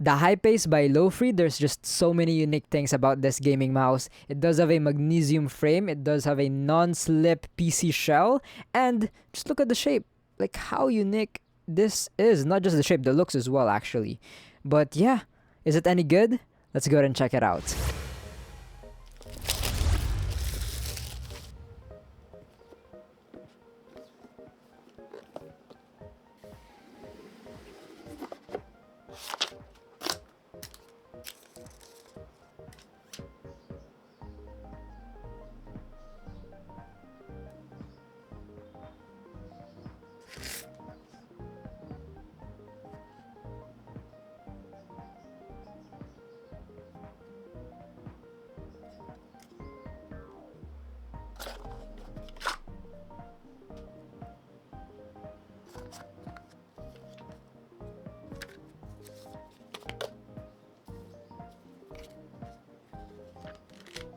The Hypace by Lofree, there's just so many unique things about this gaming mouse. It does have a magnesium frame, it does have a non-slip PC shell, and just look at the shape. Like how unique this is. Not just the shape, the looks as well actually. But yeah, is it any good? Let's go ahead and check it out.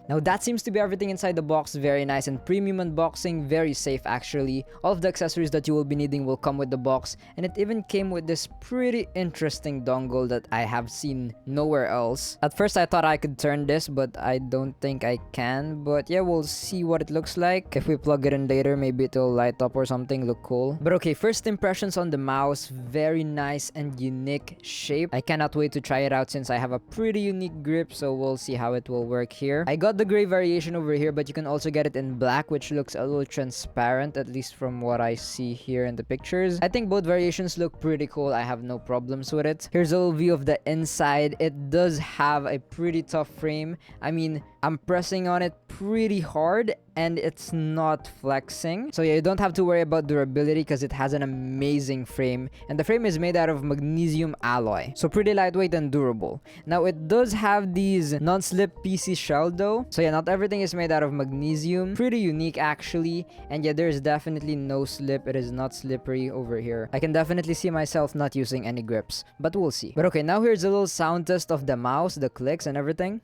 Now that seems to be everything inside the box. Very nice and premium unboxing, very safe actually. All of the accessories that you will be needing will come with the box, and it even came with this pretty interesting dongle that I have seen nowhere else. At first I thought I could turn this, but I don't think I can. But yeah, we'll see what it looks like. If we plug it in later, maybe it'll light up or something, look cool. But okay, first impressions on the mouse, very nice and unique shape. I cannot wait to try it out since I have a pretty unique grip, so we'll see how it will work here. I got the gray variation over here, but you can also get it in black, which looks a little transparent, at least from what I see here in the pictures. I think both variations look pretty cool. I have no problems with it. Here's a little view of the inside. It does have a pretty tough frame. I mean, I'm pressing on it pretty hard and it's not flexing. So yeah, you don't have to worry about durability because it has an amazing frame, and the frame is made out of magnesium alloy, so pretty lightweight and durable. Now it does have these non-slip PC shell though, so yeah, not everything is made out of magnesium. Pretty unique actually, and yeah, there's definitely no slip. It is not slippery over here. I can definitely see myself not using any grips, but we'll see. But okay, now here's a little sound test of the mouse, the clicks and everything.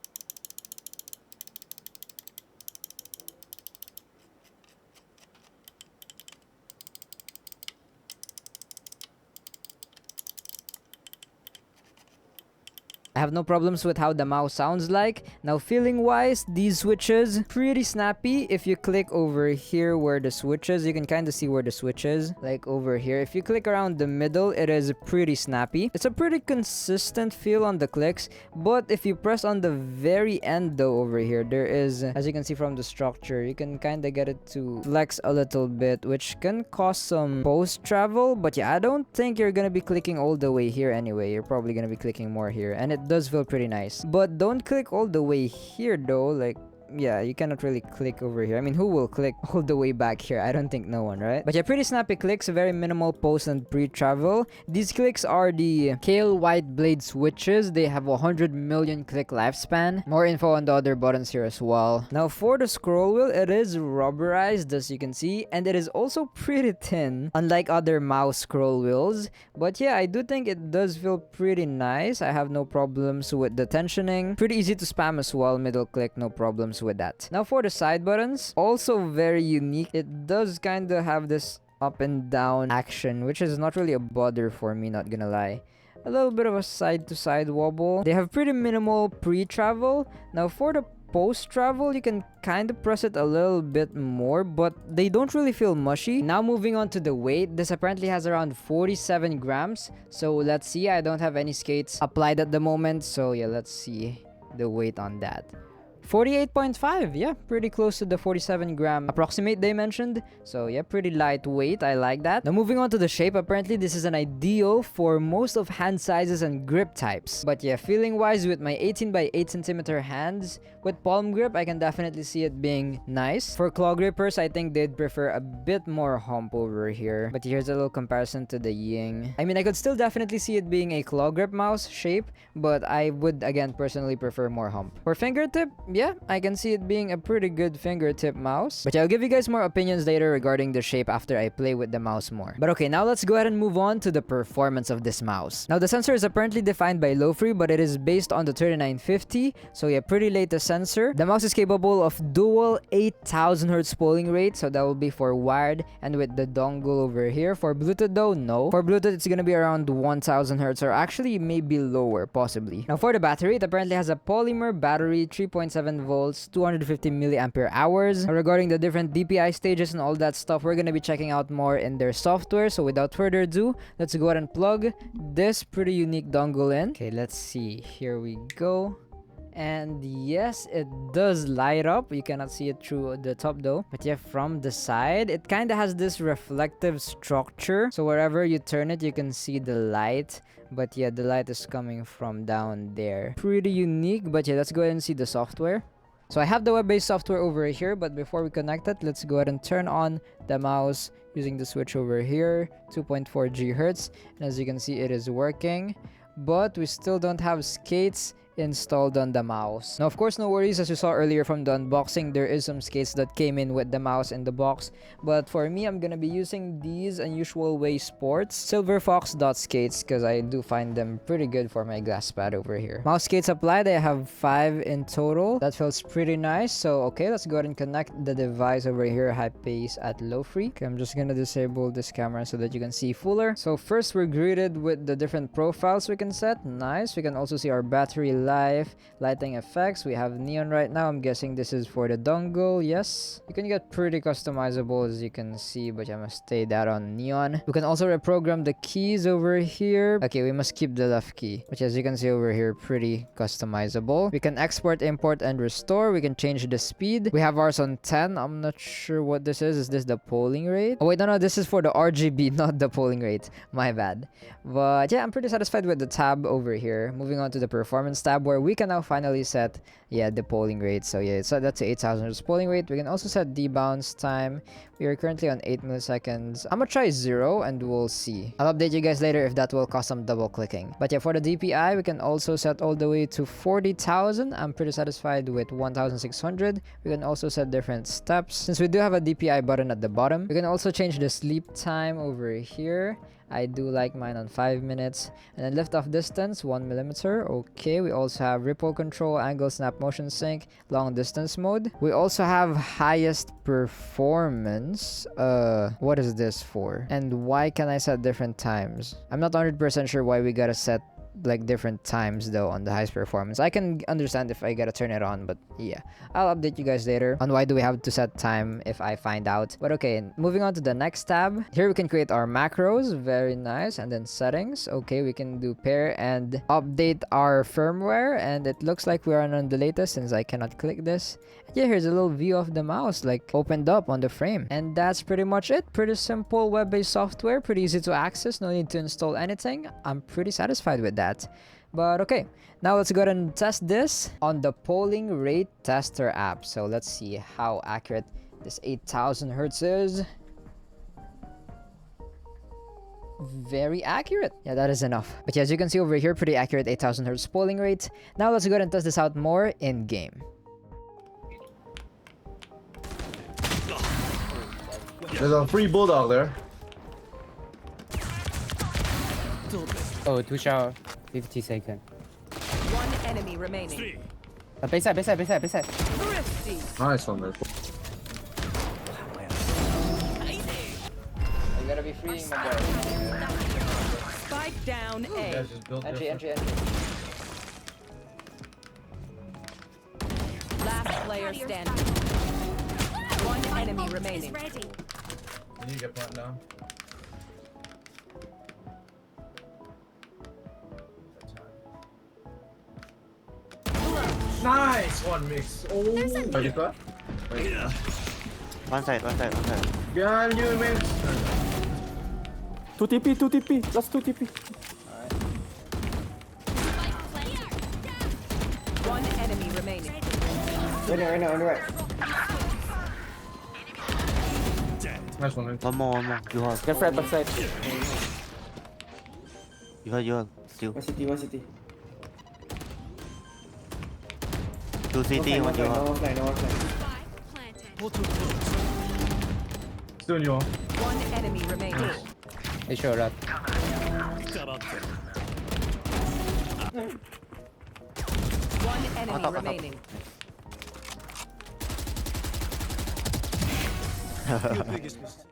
I have no problems with how the mouse sounds like. Now feeling wise, these switches, pretty snappy. If you click over here where the switch is, you can kind of see where the switch is, like over here. If you click around the middle, it is pretty snappy. It's a pretty consistent feel on the clicks, but if you press on the very end though over here, there is, as you can see from the structure, you can kind of get it to flex a little bit, which can cause some post travel. But yeah, I don't think you're gonna be clicking all the way here anyway. You're probably gonna be clicking more here, and it does feel pretty nice. But don't click all the way here though, like yeah, you cannot really click over here. I mean, who will click all the way back here? I don't think no one, right? But yeah, pretty snappy clicks, very minimal post and pre-travel. These clicks are the Kale White Blade switches. They have 100 million click lifespan. More info on the other buttons here as well. Now for the scroll wheel, it is rubberized as you can see, and it is also pretty thin, unlike other mouse scroll wheels. But yeah, I do think it does feel pretty nice. I have no problems with the tensioning. Pretty easy to spam as well, middle click, no problems with that. Now for the side buttons, also very unique. It does kind of have this up and down action, which is not really a bother for me, not gonna lie. A little bit of a side to side wobble. They have pretty minimal pre-travel. Now for the post-travel, you can kind of press it a little bit more, but they don't really feel mushy. Now moving on to the weight, this apparently has around 47 grams. So let's see, I don't have any skates applied at the moment, so yeah, let's see the weight on that. 48.5, yeah, pretty close to the 47 gram approximate they mentioned. So yeah, pretty lightweight, I like that. Now moving on to the shape, apparently this is an ideal for most of hand sizes and grip types. But yeah, feeling wise, with my 18 by 8 centimeter hands, with palm grip, I can definitely see it being nice. For claw grippers, I think they'd prefer a bit more hump over here. But here's a little comparison to the Ying. I mean, I could still definitely see it being a claw grip mouse shape, but I would again personally prefer more hump. For fingertip, yeah, I can see it being a pretty good fingertip mouse. But yeah, I'll give you guys more opinions later regarding the shape after I play with the mouse more. But okay, now let's go ahead and move on to the performance of this mouse. Now the sensor is apparently defined by Lofree, but it is based on the 3950, so yeah, pretty latest sensor. The mouse is capable of dual 8000 Hz polling rate, so that will be for wired and with the dongle over here. For Bluetooth though, no. For Bluetooth, it's gonna be around 1000 Hz, or actually maybe lower, possibly. Now for the battery, it apparently has a polymer battery, 3.7 volts, 250 milliampere hours. Now, regarding the different DPI stages and all that stuff, we're gonna be checking out more in their software. So without further ado, let's go ahead and plug this pretty unique dongle in. Okay, let's see. Here we go. And yes, it does light up. You cannot see it through the top though, but yeah, from the side it kind of has this reflective structure, so wherever you turn it you can see the light. But yeah, the light is coming from down there. Pretty unique. But yeah, let's go ahead and see the software. So I have the web-based software over here, but before we connect it, let's go ahead and turn on the mouse using the switch over here, 2.4 GHz, and as you can see it is working, but we still don't have skates installed on the mouse. Now of course, no worries, as you saw earlier from the unboxing, there is some skates that came in with the mouse in the box, but for me, I'm gonna be using these Unusual Way Sports Silver Fox dot skates because I do find them pretty good for my glass pad over here. Mouse skates applied, I have 5 in total. That feels pretty nice. So okay, let's go ahead and connect the device over here, Hypace at Lofree. Okay, I'm just gonna disable this camera so that you can see fuller. So first, we're greeted with the different profiles we can set. Nice. We can also see our battery life, lighting effects. We have neon right now. I'm guessing this is for the dongle. Yes, you can get pretty customizable as you can see, but I must stay that on neon. We can also reprogram the keys over here. Okay, we must keep the left key, which as you can see over here, pretty customizable. We can export, import, and restore. We can change the speed. We have ours on 10. I'm not sure what this is. Is this the polling rate? Oh wait, no, this is for the RGB, not the polling rate. My bad. But yeah, I'm pretty satisfied with the tab over here. Moving on to the performance tab, where we can now finally set, yeah, the polling rate. So yeah, set that to 8000 Hz polling rate. We can also set debounce time. We are currently on 8 milliseconds. I'm gonna try 0 and we'll see. I'll update you guys later if that will cause some double clicking. But yeah, for the DPI, we can also set all the way to 40,000. I'm pretty satisfied with 1600. We can also set different steps. Since we do have a DPI button at the bottom, we can also change the sleep time over here. I do like mine on 5 minutes. And then lift off distance, 1 millimeter. Okay, we also have ripple control, angle, snap, motion sync, long distance mode. We also have highest performance. What is this for? And why can I set different times? I'm not 100% sure why we gotta set like different times though on the highest performance. I can understand if I gotta turn it on, but yeah, I'll update you guys later on why do we have to set time if I find out. But okay, moving on to the next tab. Here we can create our macros. Very nice. And then settings. Okay, we can do pair and update our firmware, and it looks like we are on the latest since I cannot click this. Yeah, here's a little view of the mouse like opened up on the frame, and that's pretty much it. Pretty simple web-based software, pretty easy to access, no need to install anything. I'm pretty satisfied with that. But okay, now let's go ahead and test this on the polling rate tester app. So let's see how accurate this 8000 Hz is. Very accurate. Yeah, that is enough. But yeah, as you can see over here, pretty accurate 8000 Hz polling rate. Now let's go ahead and test this out more in game. There's a free bulldog there. Oh, 2 shower, 50 seconds. One enemy remaining. Backside. Thrifty. Nice one there. You gotta be freeing my boy. Spike down A. Entry. Last player standing. One enemy remaining. You get plant down. Nice one mix. Oh, ready for? One side. Behind you, mix. 2 TP, last 2 TP. One enemy remaining. Right now, on the right. Nice one, mix. One more. You hold. Get front backside. You hold. Still. One city. Two CT, No one you fly, want. no fly, no fly. Still in your. One enemy remaining. They show that. One enemy remaining.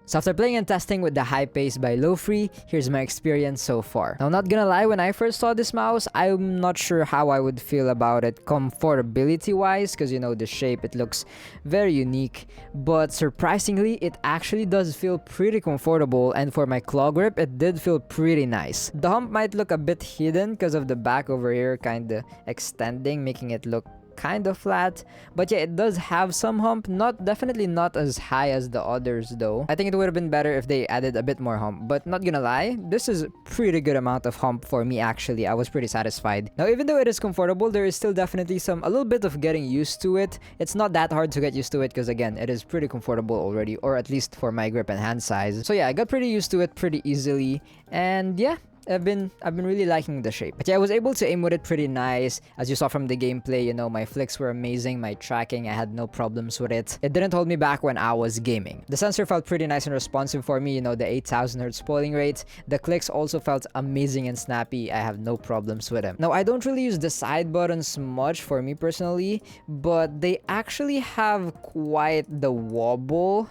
So after playing and testing with the Hypace by Lofree, here's my experience so far. Now, not gonna lie, when I first saw this mouse, I'm not sure how I would feel about it comfortability wise, because you know the shape, it looks very unique, but surprisingly it actually does feel pretty comfortable, and for my claw grip it did feel pretty nice. The hump might look a bit hidden because of the back over here kinda extending, making it look kind of flat, but yeah, it does have some hump. Definitely not as high as the others though. I think it would have been better if they added a bit more hump, but not gonna lie, this is pretty good amount of hump for me. Actually, I was pretty satisfied. Now, even though it is comfortable, there is still definitely a little bit of getting used to it. It's not that hard to get used to it because again, it is pretty comfortable already, or at least for my grip and hand size. So yeah, I got pretty used to it pretty easily, and yeah, I've been really liking the shape. But yeah, I was able to aim with it pretty nice. As you saw from the gameplay, you know, my flicks were amazing, my tracking, I had no problems with it. It didn't hold me back when I was gaming. The sensor felt pretty nice and responsive for me, you know, the 8000 Hz polling rate. The clicks also felt amazing and snappy. I have no problems with them. Now, I don't really use the side buttons much for me personally, but they actually have quite the wobble,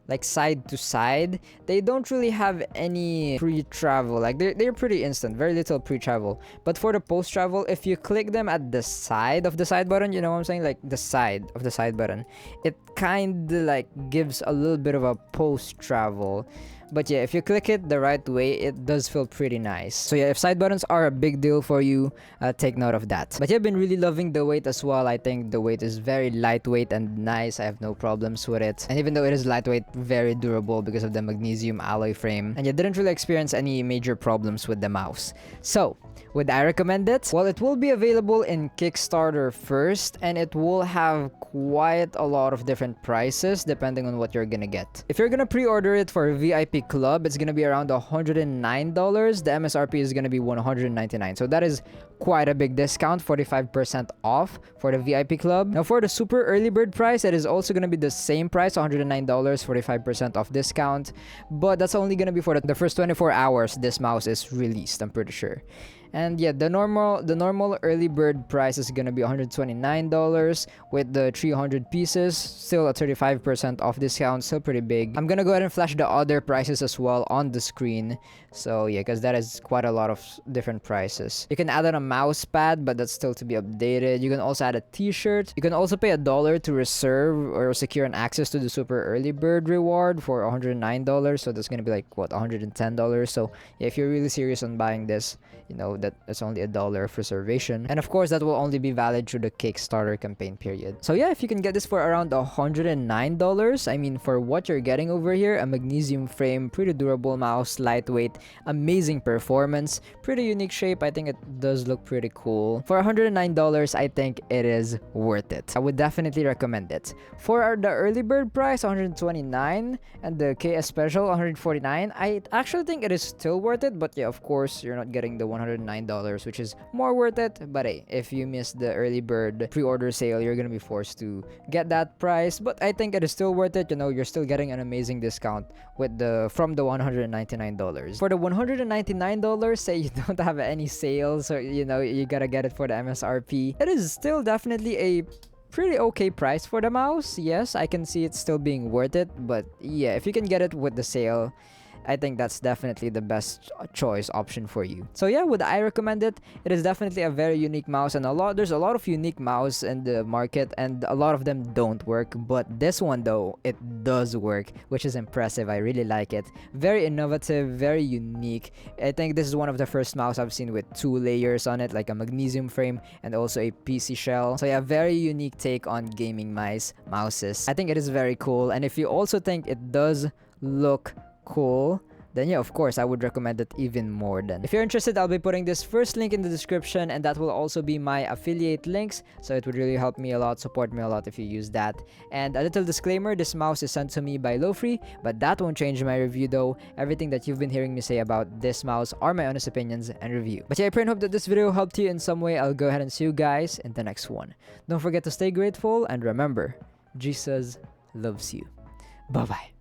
like side to side. They don't really have any pre-travel, like they're pretty instant, very little pre-travel. But for the post-travel, if you click them at the side of the side button, you know what I'm saying, like the side of the side button, it kind of like gives a little bit of a post-travel. But yeah, if you click it the right way, it does feel pretty nice. So yeah, if side buttons are a big deal for you, take note of that. But yeah, I've been really loving the weight as well. I think the weight is very lightweight and nice. I have no problems with it. And even though it is lightweight, very durable because of the magnesium alloy frame. And you didn't really experience any major problems with the mouse. So, would I recommend it? Well, it will be available in Kickstarter first, and it will have quite a lot of different prices depending on what you're gonna get. If you're gonna pre-order it for VIP Club, it's gonna be around $109. The MSRP is gonna be $199. So that is quite a big discount, 45% off for the VIP Club. Now for the super early bird price, it is also gonna be the same price, $109, 45% off discount. But that's only gonna be for the first 24 hours this mouse is released, I'm pretty sure. And yeah, the normal early bird price is gonna be $129 with the 300 pieces, still a 35% off discount, still pretty big. I'm gonna go ahead and flash the other prices as well on the screen. So yeah, because that is quite a lot of different prices. You can add on a mouse pad, but that's still to be updated. You can also add a t-shirt. You can also pay $1 to reserve or secure an access to the super early bird reward for $109. So that's gonna be like what, $110. So yeah, if you're really serious on buying this, you know, that's only $1 of reservation. And of course, that will only be valid through the Kickstarter campaign period. So yeah, if you can get this for around $109, I mean, for what you're getting over here, a magnesium frame, pretty durable mouse, lightweight, amazing performance, pretty unique shape. I think it does look pretty cool. For $109, I think it is worth it. I would definitely recommend it. For the early bird price, $129, and the KS special, $149, I actually think it is still worth it. But yeah, of course, you're not getting the $109, which is more worth it. But hey, if you miss the early bird pre-order sale, you're gonna be forced to get that price. But I think it is still worth it. You know, you're still getting an amazing discount with from the $199. For the $199, say you don't have any sales, or you know, you gotta get it for the MSRP, it is still definitely a pretty okay price for the mouse. Yes, I can see it still being worth it. But yeah, if you can get it with the sale, I think that's definitely the best choice option for you. So yeah, would I recommend it? It is definitely a very unique mouse, and there's a lot of unique mouse in the market, and a lot of them don't work. But this one though, it does work, which is impressive. I really like it. Very innovative, very unique. I think this is one of the first mouse I've seen with 2 layers on it, like a magnesium frame and also a PC shell. So yeah, very unique take on gaming mouses. I think it is very cool. And if you also think it does look cool, then yeah, of course, I would recommend it even more then. If you're interested, I'll be putting this first link in the description, and that will also be my affiliate links, so it would really help me a lot, support me a lot if you use that. And a little disclaimer, this mouse is sent to me by Lofree, but that won't change my review though. Everything that you've been hearing me say about this mouse are my honest opinions and review. But yeah, I pray and hope that this video helped you in some way. I'll go ahead and see you guys in the next one. Don't forget to stay grateful, and remember, Jesus loves you. Bye-bye.